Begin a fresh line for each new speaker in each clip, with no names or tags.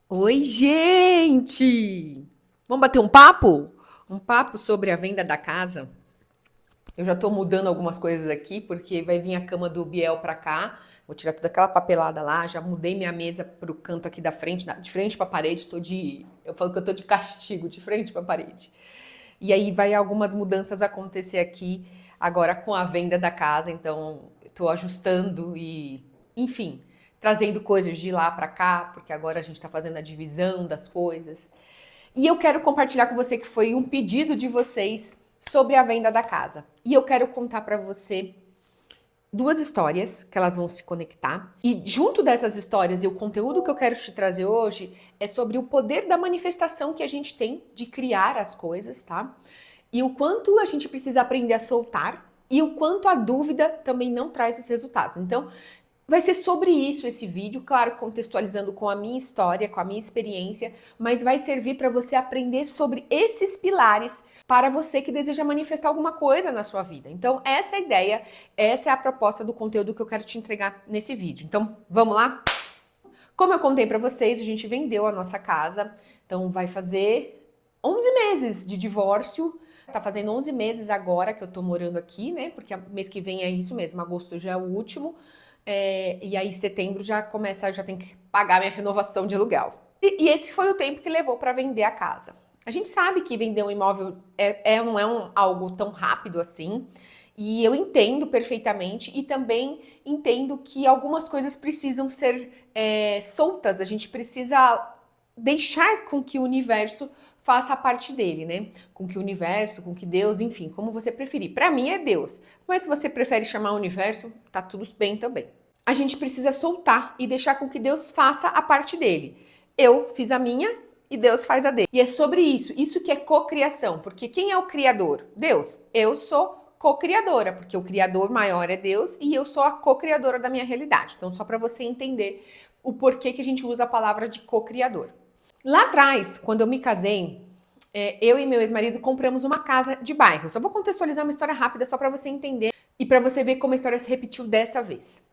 Oi, gente! Vamos bater um papo? Um papo sobre a venda da casa. Eu já tô mudando algumas coisas aqui, porque vai vir a cama do Biel pra cá. Vou tirar toda aquela papelada lá. Já mudei minha mesa pro canto aqui da frente, de frente pra parede. Eu falo que eu tô de castigo, de frente pra parede. E aí vai algumas mudanças acontecer aqui agora com a venda da casa. Então, eu tô ajustando e, enfim, trazendo coisas de lá pra cá, porque agora a gente tá fazendo a divisão das coisas. E eu quero compartilhar com você que foi um pedido de vocês sobre a venda da casa. E eu quero contar para você duas histórias que elas vão se conectar. E junto dessas histórias e o conteúdo que eu quero te trazer hoje é sobre o poder da manifestação que a gente tem de criar as coisas, tá? E o quanto a gente precisa aprender a soltar e o quanto a dúvida também não traz os resultados. Então, vai ser sobre isso esse vídeo, claro, contextualizando com a minha história, com a minha experiência, mas vai servir para você aprender sobre esses pilares para você que deseja manifestar alguma coisa na sua vida. Então, essa é a ideia, essa é a proposta do conteúdo que eu quero te entregar nesse vídeo. Então, vamos lá? Como eu contei para vocês, a gente vendeu a nossa casa, então vai fazer 11 meses de divórcio. Tá fazendo 11 meses agora que eu tô morando aqui, né? Porque mês que vem é isso mesmo, agosto já é o último. E aí setembro já começa, já tem que pagar minha renovação de aluguel. E esse foi o tempo que levou para vender a casa. A gente sabe que vender um imóvel não é algo tão rápido assim. E eu entendo perfeitamente e também entendo que algumas coisas precisam ser soltas. A gente precisa deixar com que o universo faça a parte dele, né? Com que o universo, com que Deus, enfim, como você preferir. Para mim é Deus, mas se você prefere chamar o universo, tá tudo bem também. A gente precisa soltar e deixar com que Deus faça a parte dele. Eu fiz a minha e Deus faz a dele. E é sobre isso que é cocriação, porque quem é o criador? Deus. Eu sou co-criadora, porque o criador maior é Deus e eu sou a co-criadora da minha realidade. Então, só para você entender o porquê que a gente usa a palavra de co-criador. Lá atrás, quando eu me casei, eu e meu ex-marido compramos uma casa de bairro. Só vou contextualizar uma história rápida só para você entender e para você ver como a história se repetiu dessa vez.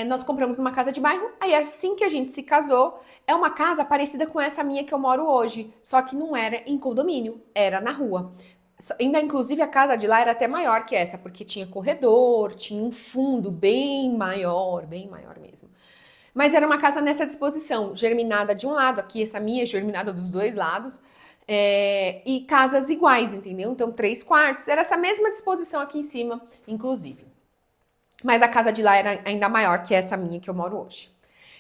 Nós compramos uma casa de bairro, aí assim que a gente se casou, é uma casa parecida com essa minha que eu moro hoje, só que não era em condomínio, era na rua. Ainda, inclusive, a casa de lá era até maior que essa, porque tinha corredor, tinha um fundo bem maior mesmo. Mas era uma casa nessa disposição, germinada de um lado, aqui essa minha, germinada dos dois lados, e casas iguais, entendeu? Então, 3 quartos, era essa mesma disposição aqui em cima, inclusive. Mas a casa de lá era ainda maior que essa minha que eu moro hoje.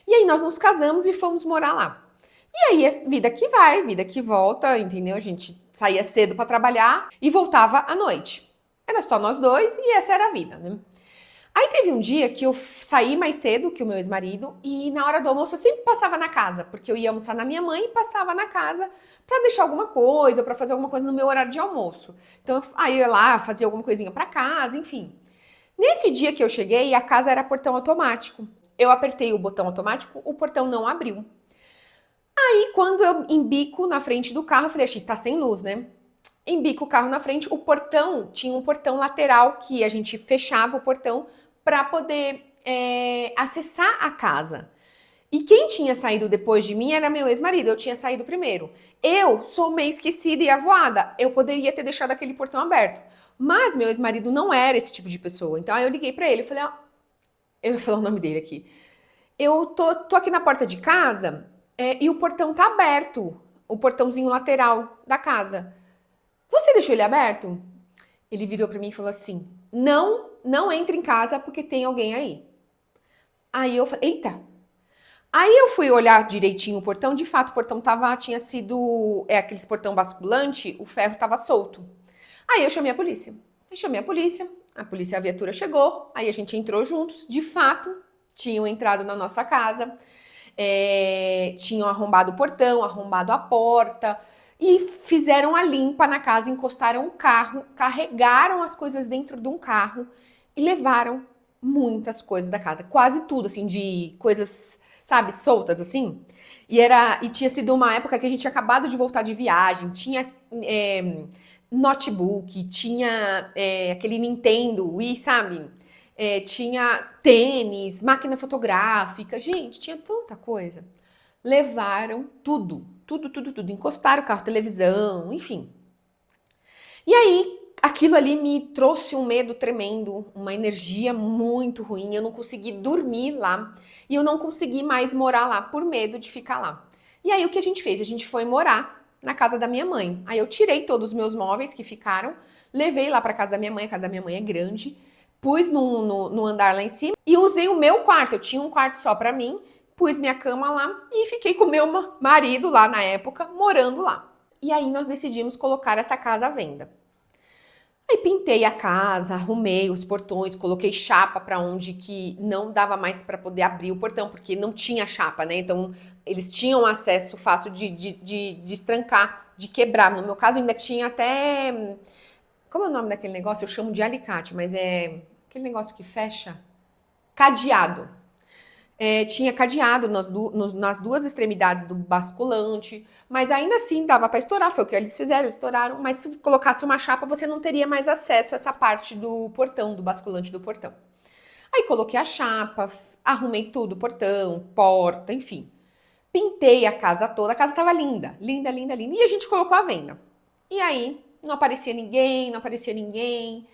E aí nós nos casamos e fomos morar lá. E aí, vida que vai, vida que volta, entendeu? A gente saía cedo para trabalhar e voltava à noite. Era só nós dois e essa era a vida, né? Aí teve um dia que eu saí mais cedo que o meu ex-marido e na hora do almoço eu sempre passava na casa, porque eu ia almoçar na minha mãe e passava na casa para deixar alguma coisa, para fazer alguma coisa no meu horário de almoço. Então aí eu ia lá, fazia alguma coisinha para casa, enfim. Nesse dia que eu cheguei, a casa era portão automático. Eu apertei o botão automático, o portão não abriu. E quando eu embico na frente do carro, eu falei, achei, tá sem luz, né? Embico o carro na frente, o portão tinha um portão lateral que a gente fechava o portão para poder acessar a casa. E quem tinha saído depois de mim era meu ex-marido, eu tinha saído primeiro. Eu sou meio esquecida e avoada, eu poderia ter deixado aquele portão aberto. Mas meu ex-marido não era esse tipo de pessoa. Então aí eu liguei para ele, eu falei, eu vou falar o nome dele aqui. Eu tô aqui na porta de casa e o portão tá aberto, o portãozinho lateral da casa. Você deixou ele aberto? Ele virou para mim e falou assim: não, não entre em casa porque tem alguém aí. Aí eu falei, eita. Aí eu fui olhar direitinho o portão, de fato o portão tinha sido, aqueles portão basculante, o ferro tava solto. Aí eu chamei a polícia. Eu chamei a polícia, a viatura chegou, aí a gente entrou juntos, de fato, tinham entrado na nossa casa, tinham arrombado o portão, arrombado a porta, e fizeram a limpa na casa, encostaram o carro, carregaram as coisas dentro de um carro e levaram muitas coisas da casa, quase tudo, assim, de coisas, sabe, soltas, assim. E tinha sido uma época que a gente tinha acabado de voltar de viagem, tinha notebook, tinha aquele Nintendo Wii, sabe? Tinha tênis, máquina fotográfica, gente, tinha tanta coisa. Levaram tudo, tudo, tudo, tudo. Encostaram o carro, televisão, enfim. E aí, aquilo ali me trouxe um medo tremendo, uma energia muito ruim. Eu não consegui dormir lá e eu não consegui mais morar lá por medo de ficar lá. E aí, o que a gente fez? A gente foi morar na casa da minha mãe. Aí eu tirei todos os meus móveis que ficaram, levei lá para casa da minha mãe. A casa da minha mãe é grande, pus no andar lá em cima e usei o meu quarto. Eu tinha um quarto só para mim, pus minha cama lá e fiquei com o meu marido lá na época, morando lá. E aí nós decidimos colocar essa casa à venda. Aí pintei a casa, arrumei os portões, coloquei chapa para onde que não dava mais para poder abrir o portão, porque não tinha chapa, né? Então eles tinham acesso fácil de destrancar, de quebrar. No meu caso ainda tinha até... Como é o nome daquele negócio? Eu chamo de alicate, mas é aquele negócio que fecha. Cadeado. Tinha cadeado nas duas extremidades do basculante, mas ainda assim dava para estourar, foi o que eles fizeram, estouraram, mas se colocasse uma chapa você não teria mais acesso a essa parte do portão, do basculante do portão. Aí coloquei a chapa, arrumei tudo, portão, porta, enfim. Pintei a casa toda, a casa estava linda, linda, linda, linda, e a gente colocou à venda. E aí não aparecia ninguém, não aparecia ninguém.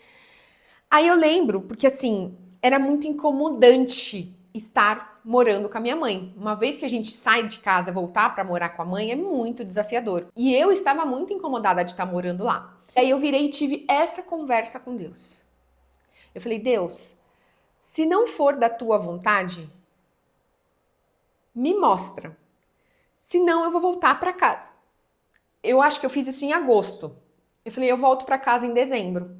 Aí eu lembro, porque assim, era muito incomodante estar morando com a minha mãe. Uma vez que a gente sai de casa, voltar para morar com a mãe é muito desafiador. E eu estava muito incomodada de estar morando lá. Aí eu virei e tive essa conversa com Deus. Eu falei: Deus, se não for da tua vontade, me mostra. Senão eu vou voltar para casa. Eu acho que eu fiz isso em agosto. Eu falei: eu volto para casa em dezembro.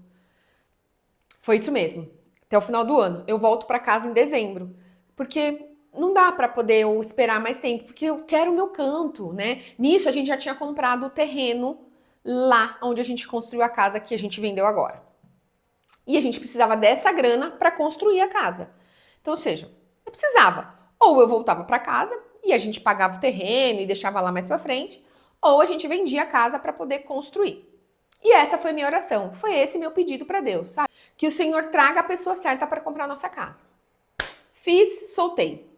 Foi isso mesmo. Até o final do ano. Eu volto para casa em dezembro. Porque não dá para poder eu esperar mais tempo, porque eu quero o meu canto, né? Nisso a gente já tinha comprado o terreno lá onde a gente construiu a casa que a gente vendeu agora. E a gente precisava dessa grana para construir a casa. Então, ou seja, eu precisava. Ou eu voltava para casa e a gente pagava o terreno e deixava lá mais para frente, ou a gente vendia a casa para poder construir. E essa foi minha oração. Foi esse meu pedido para Deus, sabe? Que o Senhor traga a pessoa certa para comprar a nossa casa. Fiz, soltei.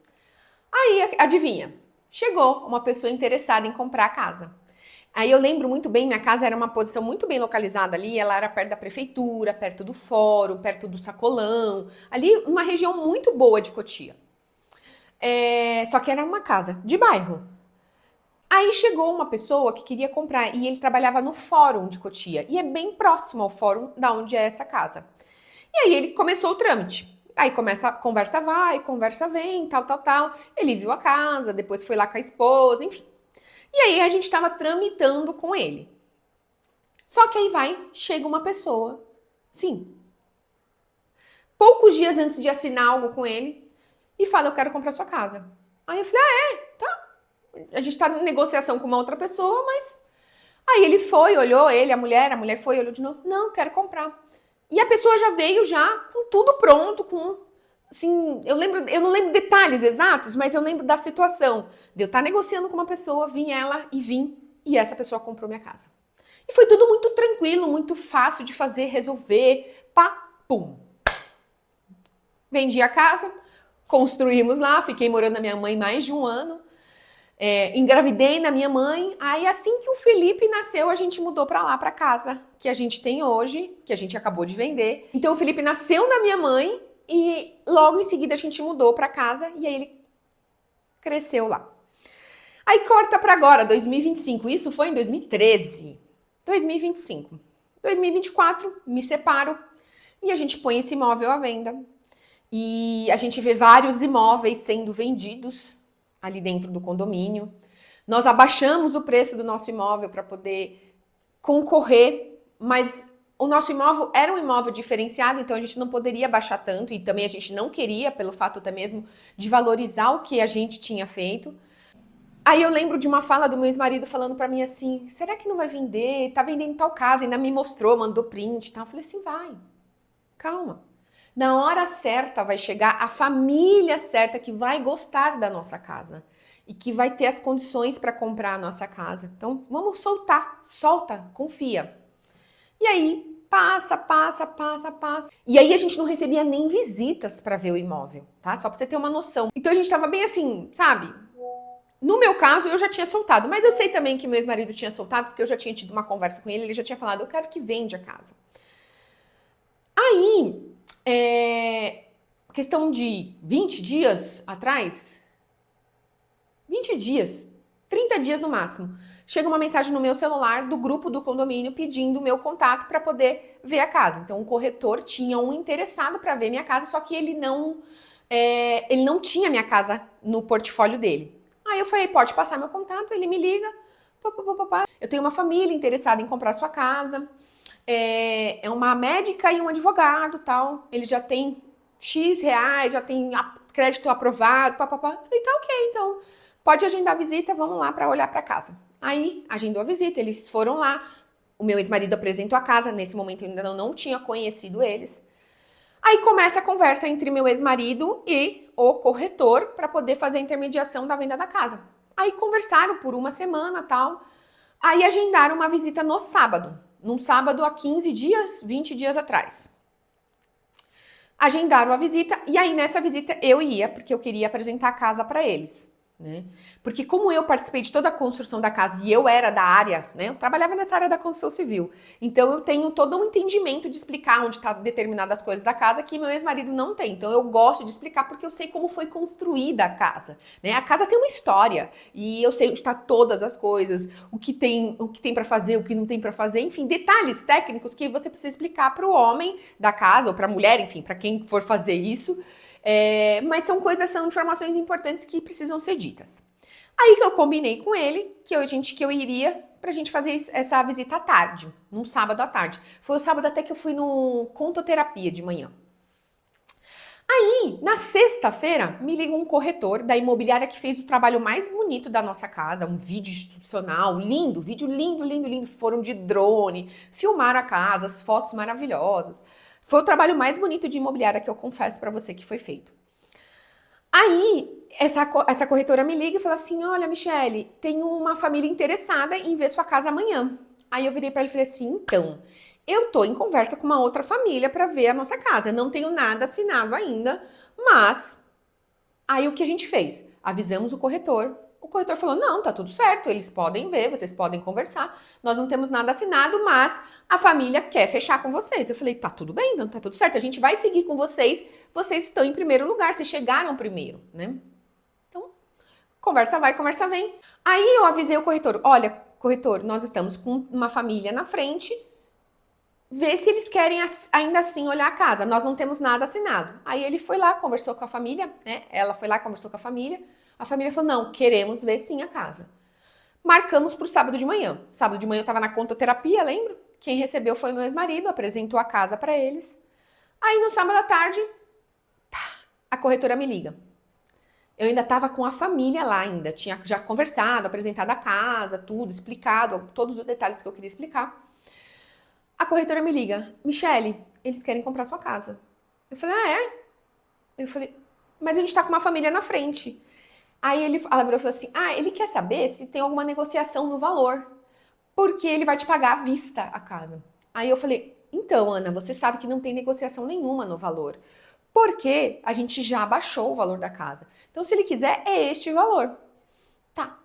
Aí, adivinha? Chegou uma pessoa interessada em comprar a casa. Aí eu lembro muito bem, minha casa era uma posição muito bem localizada ali, ela era perto da prefeitura, perto do fórum, perto do sacolão, ali uma região muito boa de Cotia. Só que era uma casa de bairro. Aí chegou uma pessoa que queria comprar e ele trabalhava no fórum de Cotia, e é bem próximo ao fórum da onde é essa casa. E aí ele começou o trâmite. Aí começa, conversa vai, conversa vem, tal, tal, tal. Ele viu a casa, depois foi lá com a esposa, enfim. E aí a gente estava tramitando com ele. Só que aí chega uma pessoa, sim, poucos dias antes de assinar algo com ele, e fala: eu quero comprar sua casa. Aí eu falei: tá. A gente tá em negociação com uma outra pessoa, mas... Aí ele foi, olhou, a mulher foi, olhou de novo. Não, quero comprar. E a pessoa já veio já com tudo pronto, com... Assim, eu não lembro detalhes exatos, mas eu lembro da situação. De eu estar negociando com uma pessoa, vim, e essa pessoa comprou minha casa. E foi tudo muito tranquilo, muito fácil de fazer, resolver, pá, pum. Vendi a casa, construímos lá, fiquei morando na minha mãe mais de um ano. Engravidei na minha mãe, aí assim que o Felipe nasceu, a gente mudou pra lá, pra casa que a gente tem hoje, que a gente acabou de vender. Então o Felipe nasceu na minha mãe e logo em seguida a gente mudou pra casa e aí ele cresceu lá. Aí corta pra agora, 2025, isso foi em 2013. 2025. 2024, me separo e a gente põe esse imóvel à venda. E a gente vê vários imóveis sendo vendidos ali dentro do condomínio. Nós abaixamos o preço do nosso imóvel para poder concorrer, mas o nosso imóvel era um imóvel diferenciado, então a gente não poderia baixar tanto e também a gente não queria, pelo fato até mesmo de valorizar o que a gente tinha feito. Aí eu lembro de uma fala do meu ex-marido falando para mim assim: será que não vai vender? Tá vendendo tal casa, ainda me mostrou, mandou print e tal. Eu falei assim: vai, calma. Na hora certa vai chegar a família certa que vai gostar da nossa casa e que vai ter as condições para comprar a nossa casa. Então, vamos soltar, solta, confia. E aí, passa. E aí a gente não recebia nem visitas para ver o imóvel, tá? Só para você ter uma noção. Então a gente tava bem assim, sabe? No meu caso, eu já tinha soltado, mas eu sei também que meu ex-marido tinha soltado, porque eu já tinha tido uma conversa com ele, ele já tinha falado, eu quero que vende a casa. Aí, questão de 20 dias atrás, 20 dias, 30 dias no máximo, chega uma mensagem no meu celular do grupo do condomínio pedindo o meu contato para poder ver a casa. Então, o corretor tinha um interessado para ver minha casa, só que ele não tinha minha casa no portfólio dele. Aí eu falei, pode passar meu contato, ele me liga. Eu tenho uma família interessada em comprar sua casa. É uma médica e um advogado, tal. Ele já tem X reais, já tem crédito aprovado, papapá. Falei, tá ok, então pode agendar a visita, vamos lá para olhar para casa. Aí agendou a visita, eles foram lá. O meu ex-marido apresentou a casa, nesse momento eu ainda não tinha conhecido eles. Aí começa a conversa entre meu ex-marido e o corretor para poder fazer a intermediação da venda da casa. Aí conversaram por uma semana, tal. Aí agendaram uma visita no sábado. Num sábado há 15 dias, 20 dias atrás. Agendaram a visita e aí nessa visita eu ia, porque eu queria apresentar a casa para eles. Né? Porque como eu participei de toda a construção da casa e eu era da área, né? Eu trabalhava nessa área da construção civil. Então eu tenho todo um entendimento de explicar onde estão determinadas coisas da casa que meu ex-marido não tem. Então eu gosto de explicar porque eu sei como foi construída a casa. Né? A casa tem uma história e eu sei onde estão todas as coisas, o que tem para fazer, o que não tem para fazer, enfim, detalhes técnicos que você precisa explicar para o homem da casa ou para a mulher, enfim, para quem for fazer isso. Mas são informações importantes que precisam ser ditas. Aí que eu combinei com ele que eu iria pra gente fazer essa visita à tarde, num sábado à tarde. Foi o sábado até que eu fui no contoterapia de manhã. Aí, na sexta-feira, me liga um corretor da imobiliária que fez o trabalho mais bonito da nossa casa, um vídeo institucional, lindo, vídeo lindo, lindo, lindo. Foram de drone, filmaram a casa, as fotos maravilhosas. Foi o trabalho mais bonito de imobiliária que eu confesso para você que foi feito. Aí, essa corretora me liga e fala assim, olha, Michele, tem uma família interessada em ver sua casa amanhã. Aí eu virei para ele e falei assim, então, eu tô em conversa com uma outra família para ver a nossa casa. Eu não tenho nada assinado ainda, mas aí o que a gente fez? Avisamos o corretor. O corretor falou: não, tá tudo certo, eles podem ver, vocês podem conversar. Nós não temos nada assinado, mas a família quer fechar com vocês. Eu falei: tá tudo bem, não tá tudo certo, a gente vai seguir com vocês. Vocês estão em primeiro lugar, vocês chegaram primeiro, né? Então, conversa vai, conversa vem. Aí eu avisei o corretor: olha, corretor, nós estamos com uma família na frente. Vê se eles querem ainda assim olhar a casa. Nós não temos nada assinado. Aí ele foi lá, conversou com a família, né? Ela foi lá, conversou com a família. A família falou: não, queremos ver sim a casa. Marcamos para o sábado de manhã. Sábado de manhã eu estava na contoterapia, lembro? Quem recebeu foi meu ex-marido, apresentou a casa para eles. Aí no sábado à tarde, a corretora me liga. Eu ainda estava com a família lá ainda, tinha já conversado, apresentado a casa, tudo, explicado, todos os detalhes que eu queria explicar. A corretora me liga, Michele, eles querem comprar sua casa. Eu falei, ah, é? Eu falei, mas a gente tá com uma família na frente. Aí ela virou e falou assim, ah, ele quer saber se tem alguma negociação no valor, porque ele vai te pagar à vista a casa. Aí eu falei, então, Ana, você sabe que não tem negociação nenhuma no valor, porque a gente já baixou o valor da casa. Então, se ele quiser, é este valor. Tá.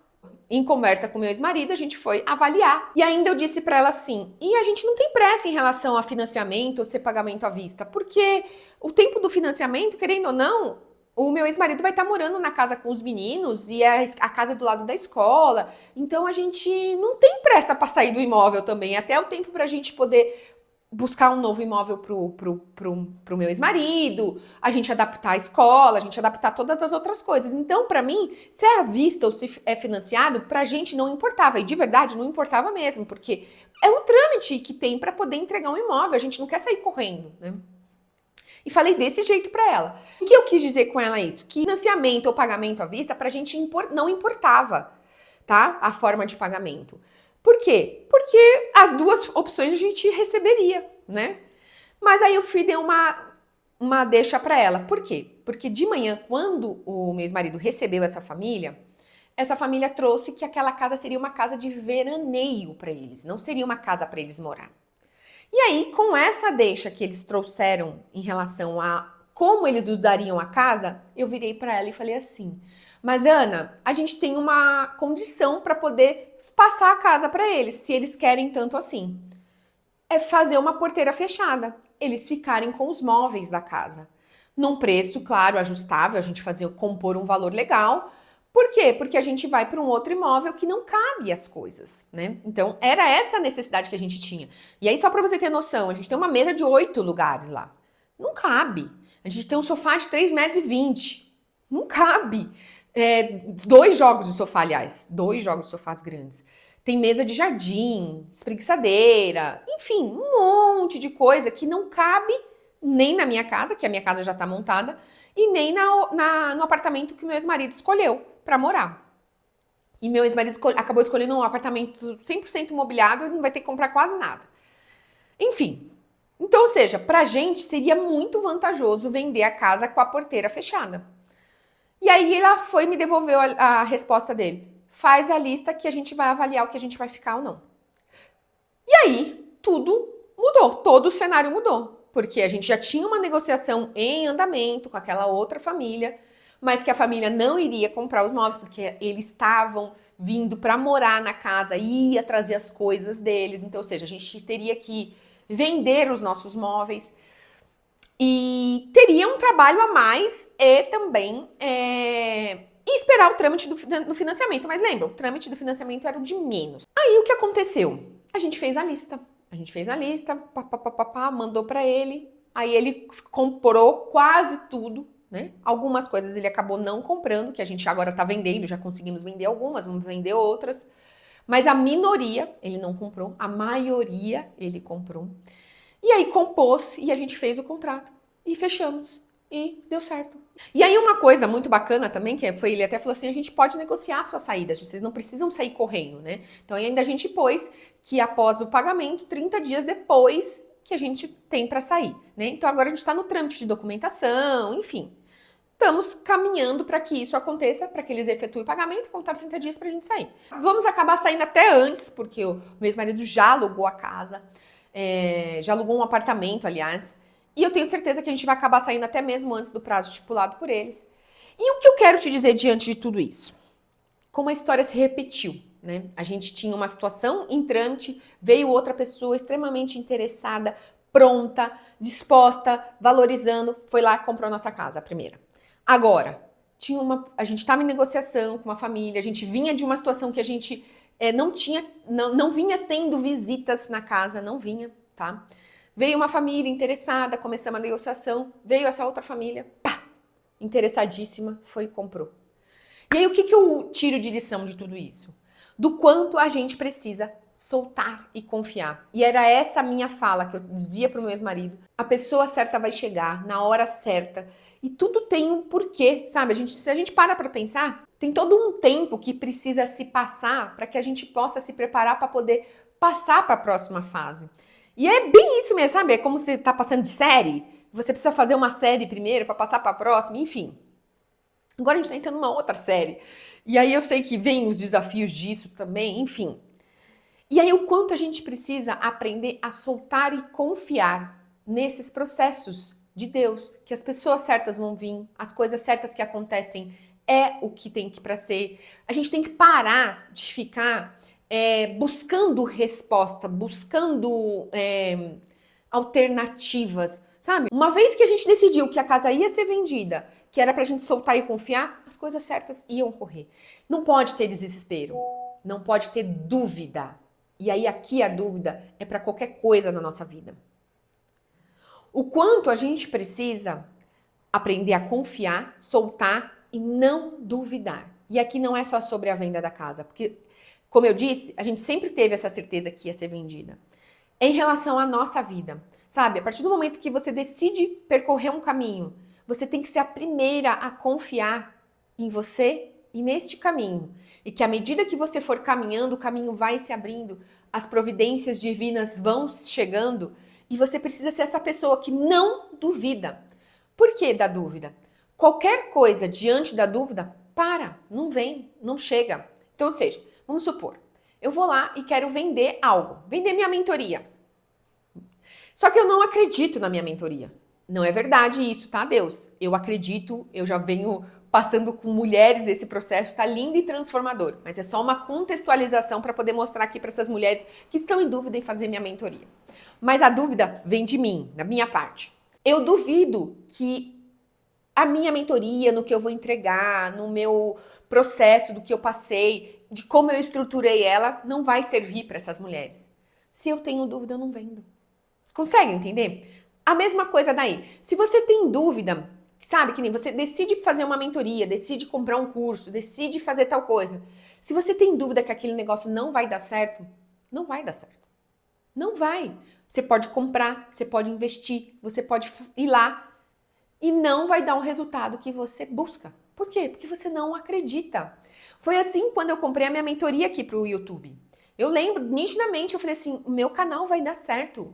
Em conversa com meu ex-marido, a gente foi avaliar. E ainda eu disse para ela assim: e a gente não tem pressa em relação a financiamento ou ser pagamento à vista, porque o tempo do financiamento, querendo ou não, o meu ex-marido vai estar morando na casa com os meninos e a casa é do lado da escola. Então a gente não tem pressa para sair do imóvel também, até o tempo para a gente poder buscar um novo imóvel pro meu ex-marido, a gente adaptar a escola, a gente adaptar todas as outras coisas. Então, para mim, se é à vista ou se é financiado, pra gente não importava. E de verdade, não importava mesmo, porque é o trâmite que tem para poder entregar um imóvel. A gente não quer sair correndo, né? E falei desse jeito para ela. O que eu quis dizer com ela isso? Que financiamento ou pagamento à vista pra gente não importava, tá? A forma de pagamento. Por quê? Porque as duas opções a gente receberia, né? Mas aí eu fui dei uma deixa para ela. Por quê? Porque de manhã, quando o meu ex-marido recebeu essa família trouxe que aquela casa seria uma casa de veraneio para eles, não seria uma casa para eles morar. E aí, com essa deixa que eles trouxeram em relação a como eles usariam a casa, eu virei para ela e falei assim: Mas, Ana, a gente tem uma condição para poder passar a casa para eles, se eles querem tanto assim. É fazer uma porteira fechada. Eles ficarem com os móveis da casa. Num preço, claro, ajustável, a gente compor um valor legal. Por quê? Porque a gente vai para um outro imóvel que não cabe as coisas, né? Então, era essa a necessidade que a gente tinha. E aí, só para você ter noção, a gente tem uma mesa de 8 lugares lá. Não cabe. A gente tem um sofá de 3,20 metros. Não cabe. 2 jogos de sofá, aliás. 2 jogos de sofás grandes. Tem mesa de jardim, espreguiçadeira, enfim, um monte de coisa que não cabe nem na minha casa, que a minha casa já está montada, e nem no apartamento que meu ex-marido escolheu para morar. E meu ex-marido acabou escolhendo um apartamento 100% mobiliado e não vai ter que comprar quase nada. Enfim, então, ou seja, pra gente seria muito vantajoso vender a casa com a porteira fechada. E aí ela foi e me devolveu a resposta dele. Faz a lista que a gente vai avaliar o que a gente vai ficar ou não. E aí, tudo mudou, todo o cenário mudou. Porque a gente já tinha uma negociação em andamento com aquela outra família, mas que a família não iria comprar os móveis, porque eles estavam vindo para morar na casa, ia trazer as coisas deles. Então, ou seja, a gente teria que vender os nossos móveis. E teria um trabalho a mais e também e esperar o trâmite do financiamento. Mas lembra, o trâmite do financiamento era o de menos. Aí o que aconteceu? A gente fez a lista. Mandou para ele. Aí ele comprou quase tudo, né? Algumas coisas ele acabou não comprando, que a gente agora tá vendendo, já conseguimos vender algumas, vamos vender outras. Mas a minoria ele não comprou, a maioria ele comprou. E aí compôs e a gente fez o contrato e fechamos e deu certo. E aí uma coisa muito bacana também, que foi, ele até falou assim, a gente pode negociar suas saídas, vocês não precisam sair correndo, né? Então ainda a gente pôs que após o pagamento, 30 dias depois que a gente tem para sair, né? Então agora a gente está no trâmite de documentação, enfim. Estamos caminhando para que isso aconteça, para que eles efetuem o pagamento e contar 30 dias para a gente sair. Vamos acabar saindo até antes, porque o meu ex-marido já alugou a casa, já alugou um apartamento, aliás, e eu tenho certeza que a gente vai acabar saindo até mesmo antes do prazo estipulado por eles. E o que eu quero te dizer diante de tudo isso? Como a história se repetiu, né? A gente tinha uma situação em trâmite, veio outra pessoa extremamente interessada, pronta, disposta, valorizando, foi lá e comprou a nossa casa, a primeira. Agora, a gente estava em negociação com uma família, a gente vinha de uma situação que a gente não vinha tendo visitas na casa, não vinha, tá? Veio uma família interessada, começamos a negociação, veio essa outra família, pá, interessadíssima, foi e comprou. E aí o que eu tiro de lição de tudo isso? Do quanto a gente precisa soltar e confiar. E era essa a minha fala que eu dizia pro meu ex-marido. A pessoa certa vai chegar na hora certa. E tudo tem um porquê, sabe? Se a gente para pensar, tem todo um tempo que precisa se passar para que a gente possa se preparar para poder passar para a próxima fase. E é bem isso mesmo, sabe? É como se tá passando de série. Você precisa fazer uma série primeiro para passar para a próxima, enfim. Agora a gente tá entrando numa outra série. E aí eu sei que vem os desafios disso também, enfim. E aí o quanto a gente precisa aprender a soltar e confiar nesses processos de Deus, que as pessoas certas vão vir, as coisas certas que acontecem é o que tem que para ser. A gente tem que parar de ficar buscando resposta, buscando alternativas, sabe? Uma vez que a gente decidiu que a casa ia ser vendida, que era pra gente soltar e confiar, as coisas certas iam ocorrer. Não pode ter desespero, não pode ter dúvida. E aí aqui a dúvida é para qualquer coisa na nossa vida. O quanto a gente precisa aprender a confiar, soltar e não duvidar. E aqui não é só sobre a venda da casa, porque, como eu disse, a gente sempre teve essa certeza que ia ser vendida. Em relação à nossa vida, sabe? A partir do momento que você decide percorrer um caminho, você tem que ser a primeira a confiar em você e neste caminho. E que à medida que você for caminhando, o caminho vai se abrindo, as providências divinas vão chegando e você precisa ser essa pessoa que não duvida. Por que da dúvida? Qualquer coisa diante da dúvida, não vem, não chega. Então, ou seja, vamos supor, eu vou lá e quero vender algo, vender minha mentoria. Só que eu não acredito na minha mentoria. Não é verdade isso, tá, Deus? Eu acredito, eu já venho passando com mulheres desse processo, está lindo e transformador. Mas é só uma contextualização para poder mostrar aqui para essas mulheres que estão em dúvida em fazer minha mentoria. Mas a dúvida vem de mim, da minha parte. Eu duvido que a minha mentoria, no que eu vou entregar, no meu processo, do que eu passei, de como eu estruturei ela, não vai servir para essas mulheres. Se eu tenho dúvida, eu não vendo. Consegue entender? A mesma coisa daí. Se você tem dúvida, sabe, que nem você decide fazer uma mentoria, decide comprar um curso, decide fazer tal coisa. Se você tem dúvida que aquele negócio não vai dar certo, não vai dar certo. Não vai. Você pode comprar, você pode investir, você pode ir lá e não vai dar o resultado que você busca. Por quê? Porque você não acredita. Foi assim quando eu comprei a minha mentoria aqui pro YouTube. Eu lembro nitidamente, eu falei assim, o meu canal vai dar certo.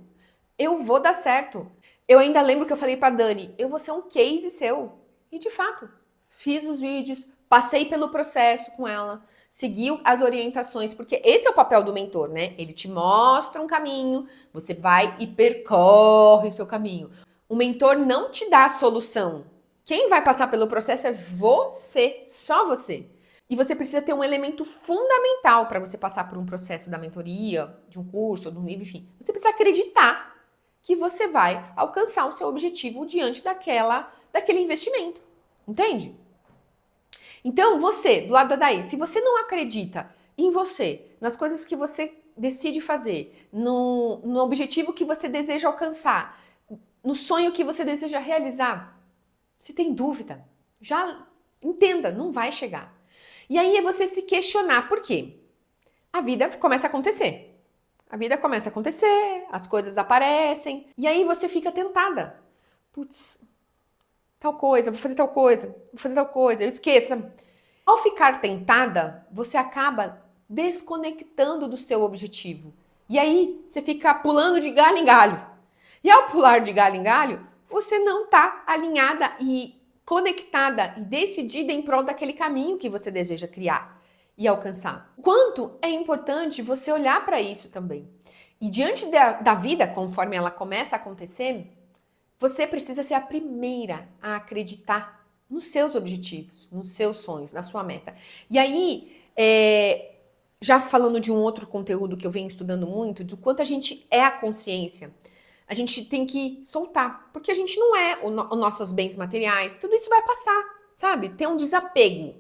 Eu vou dar certo. Eu ainda lembro que eu falei pra Dani, eu vou ser um case seu. E de fato, fiz os vídeos, passei pelo processo com ela, segui as orientações, porque esse é o papel do mentor, né? Ele te mostra um caminho, você vai e percorre o seu caminho. O mentor não te dá a solução. Quem vai passar pelo processo é você, só você. E você precisa ter um elemento fundamental para você passar por um processo da mentoria, de um curso, de um livro, enfim. Você precisa acreditar que você vai alcançar o seu objetivo diante daquele investimento. Entende? Então, você, do lado da Daí, se você não acredita em você, nas coisas que você decide fazer, no objetivo que você deseja alcançar, no sonho que você deseja realizar, se tem dúvida, já entenda, não vai chegar. E aí é você se questionar, por quê? A vida começa a acontecer. A vida começa a acontecer, as coisas aparecem, e aí você fica tentada. Putz, tal coisa, vou fazer tal coisa, vou fazer tal coisa, eu esqueço. Ao ficar tentada, você acaba desconectando do seu objetivo. E aí você fica pulando de galho em galho. E ao pular de galho em galho, você não está alinhada e conectada e decidida em prol daquele caminho que você deseja criar e alcançar. Quanto é importante você olhar para isso também. E diante da vida, conforme ela começa a acontecer, você precisa ser a primeira a acreditar nos seus objetivos, nos seus sonhos, na sua meta. E aí, já falando de um outro conteúdo que eu venho estudando muito, do quanto a gente é a consciência, a gente tem que soltar, porque a gente não é os nossos bens materiais, tudo isso vai passar, sabe? Ter um desapego.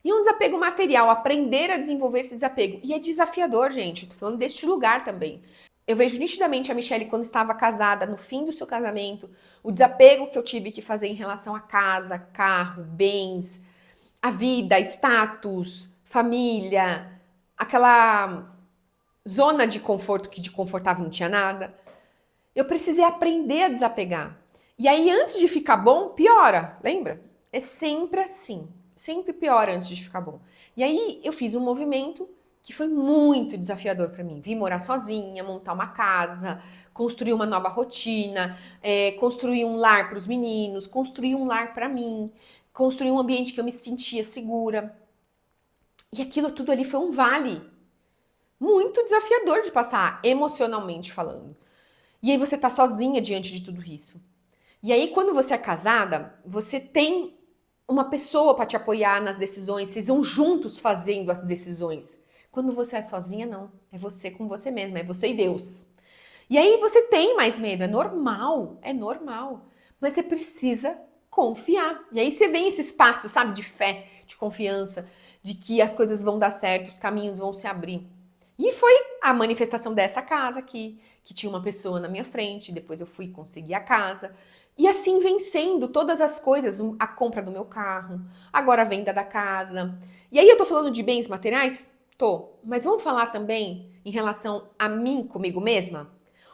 E um desapego material, aprender a desenvolver esse desapego. E é desafiador, gente, tô falando deste lugar também. Eu vejo nitidamente a Michelle quando estava casada, no fim do seu casamento, o desapego que eu tive que fazer em relação a casa, carro, bens, a vida, status, família, aquela zona de conforto que de confortável não tinha nada. Eu precisei aprender a desapegar. E aí, antes de ficar bom, piora, lembra? É sempre assim. Sempre piora antes de ficar bom. E aí, eu fiz um movimento que foi muito desafiador para mim. Vim morar sozinha, montar uma casa, construir uma nova rotina, construir um lar para os meninos, construir um lar para mim, construir um ambiente que eu me sentia segura. E aquilo tudo ali foi um vale muito desafiador de passar, emocionalmente falando. E aí você tá sozinha diante de tudo isso. E aí quando você é casada, você tem uma pessoa para te apoiar nas decisões, vocês vão juntos fazendo as decisões. Quando você é sozinha, não. É você com você mesma, é você e Deus. E aí você tem mais medo, é normal, é normal. Mas você precisa confiar. E aí você vem esse espaço, sabe, de fé, de confiança, de que as coisas vão dar certo, os caminhos vão se abrir. E foi a manifestação dessa casa aqui, que tinha uma pessoa na minha frente, depois eu fui conseguir a casa. E assim vencendo todas as coisas, a compra do meu carro, agora a venda da casa. E aí eu tô falando de bens materiais? Tô. Mas vamos falar também em relação a mim, comigo mesma?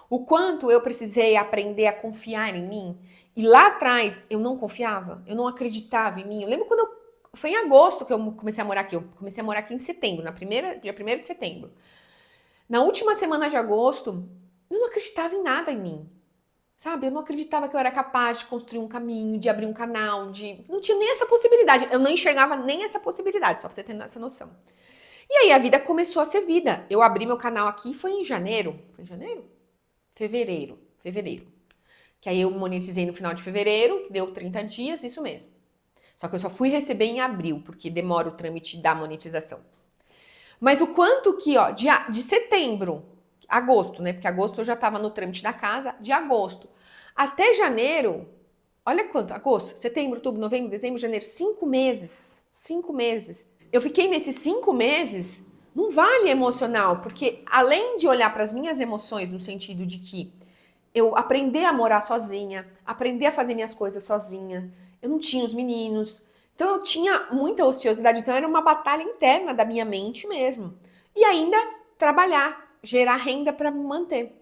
O quanto eu precisei aprender a confiar em mim. E lá atrás eu não confiava, eu não acreditava em mim. Eu lembro quando foi em agosto que eu comecei a morar aqui. Eu comecei a morar aqui em setembro, dia 1º de setembro. Na última semana de agosto, eu não acreditava em nada em mim. Sabe? Eu não acreditava que eu era capaz de construir um caminho, de abrir um canal, não tinha nem essa possibilidade. Eu não enxergava nem essa possibilidade, só pra você ter essa noção. E aí a vida começou a ser vida. Eu abri meu canal aqui, foi em janeiro. Foi em janeiro? Fevereiro. Que aí eu monetizei no final de fevereiro, que deu 30 dias, isso mesmo. Só que eu só fui receber em abril, porque demora o trâmite da monetização. Mas o quanto que, ó, de setembro, agosto, né? Porque agosto eu já estava no trâmite da casa, de agosto até janeiro, olha quanto, agosto, setembro, outubro, novembro, dezembro, janeiro, 5 meses. 5 meses. Eu fiquei nesses 5 meses num vale emocional, porque além de olhar para as minhas emoções, no sentido de que eu aprender a morar sozinha, aprender a fazer minhas coisas sozinha, eu não tinha os meninos, então eu tinha muita ociosidade, então era uma batalha interna da minha mente mesmo. E ainda trabalhar, gerar renda para me manter.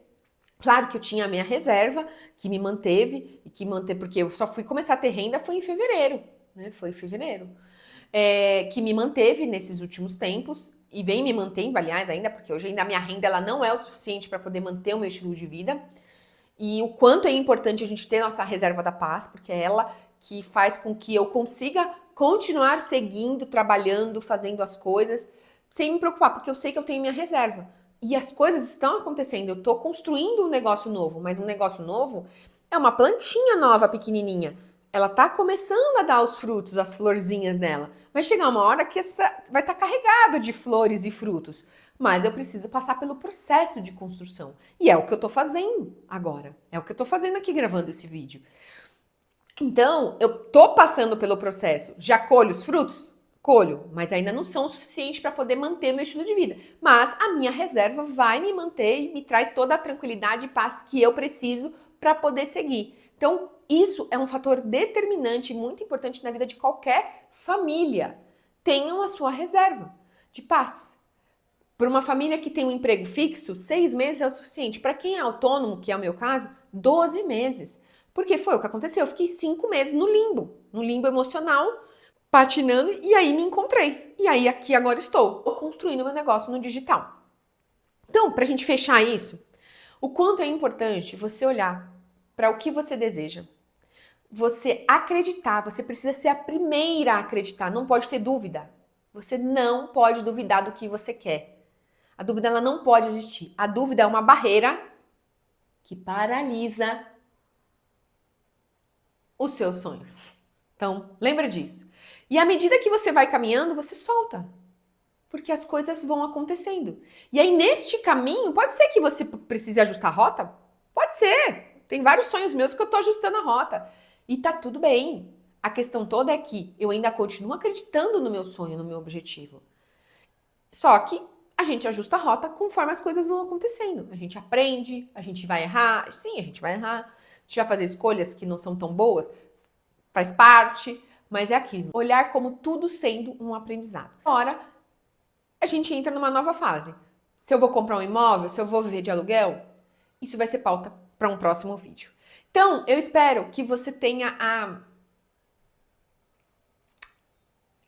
Claro que eu tinha a minha reserva, que me manteve, e que manteve, porque eu só fui começar a ter renda foi em fevereiro, né? Foi em fevereiro. Que me manteve nesses últimos tempos, e vem me mantendo, aliás, ainda, porque hoje ainda a minha renda ela não é o suficiente para poder manter o meu estilo de vida. E o quanto é importante a gente ter nossa reserva da paz, porque é ela que faz com que eu consiga continuar seguindo, trabalhando, fazendo as coisas, sem me preocupar, porque eu sei que eu tenho minha reserva. E as coisas estão acontecendo, eu estou construindo um negócio novo, mas um negócio novo é uma plantinha nova, pequenininha. Ela está começando a dar os frutos, as florzinhas dela. Vai chegar uma hora que vai estar carregado de flores e frutos. Mas eu preciso passar pelo processo de construção. E é o que eu estou fazendo agora. É o que eu estou fazendo aqui gravando esse vídeo. Então, eu estou passando pelo processo. Já colho os frutos? Colho, mas ainda não são o suficiente para poder manter meu estilo de vida. Mas a minha reserva vai me manter e me traz toda a tranquilidade e paz que eu preciso para poder seguir. Então, isso é um fator determinante, muito importante na vida de qualquer família. Tenham a sua reserva de paz. Para uma família que tem um emprego fixo, 6 meses é o suficiente. Para quem é autônomo, que é o meu caso, 12 meses. Porque foi o que aconteceu. Eu fiquei 5 meses no limbo emocional, patinando, e aí me encontrei. E aí aqui agora estou construindo meu negócio no digital. Então, para a gente fechar isso, o quanto é importante você olhar para o que você deseja. Você acreditar, você precisa ser a primeira a acreditar, não pode ter dúvida. Você não pode duvidar do que você quer. A dúvida ela não pode existir. A dúvida é uma barreira que paralisa os seus sonhos. Então, lembra disso. E à medida que você vai caminhando, você solta. Porque as coisas vão acontecendo. E aí, neste caminho, pode ser que você precise ajustar a rota? Pode ser. Tem vários sonhos meus que eu tô ajustando a rota. E tá tudo bem. A questão toda é que eu ainda continuo acreditando no meu sonho, no meu objetivo. Só que a gente ajusta a rota conforme as coisas vão acontecendo. A gente aprende, a gente vai errar. Sim, a gente vai errar. A gente vai fazer escolhas que não são tão boas. Faz parte, mas é aquilo. Olhar como tudo sendo um aprendizado. Agora, a gente entra numa nova fase. Se eu vou comprar um imóvel, se eu vou viver de aluguel, isso vai ser pauta para um próximo vídeo. Então, eu espero que você tenha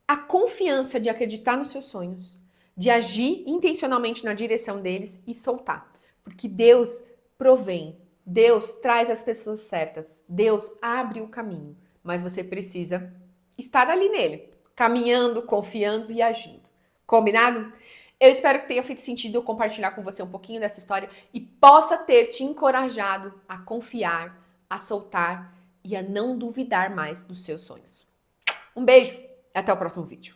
a confiança de acreditar nos seus sonhos, de agir intencionalmente na direção deles e soltar. Porque Deus provém, Deus traz as pessoas certas, Deus abre o caminho, mas você precisa estar ali nele, caminhando, confiando e agindo. Combinado? Eu espero que tenha feito sentido eu compartilhar com você um pouquinho dessa história e possa ter te encorajado a confiar, a soltar e a não duvidar mais dos seus sonhos. Um beijo e até o próximo vídeo.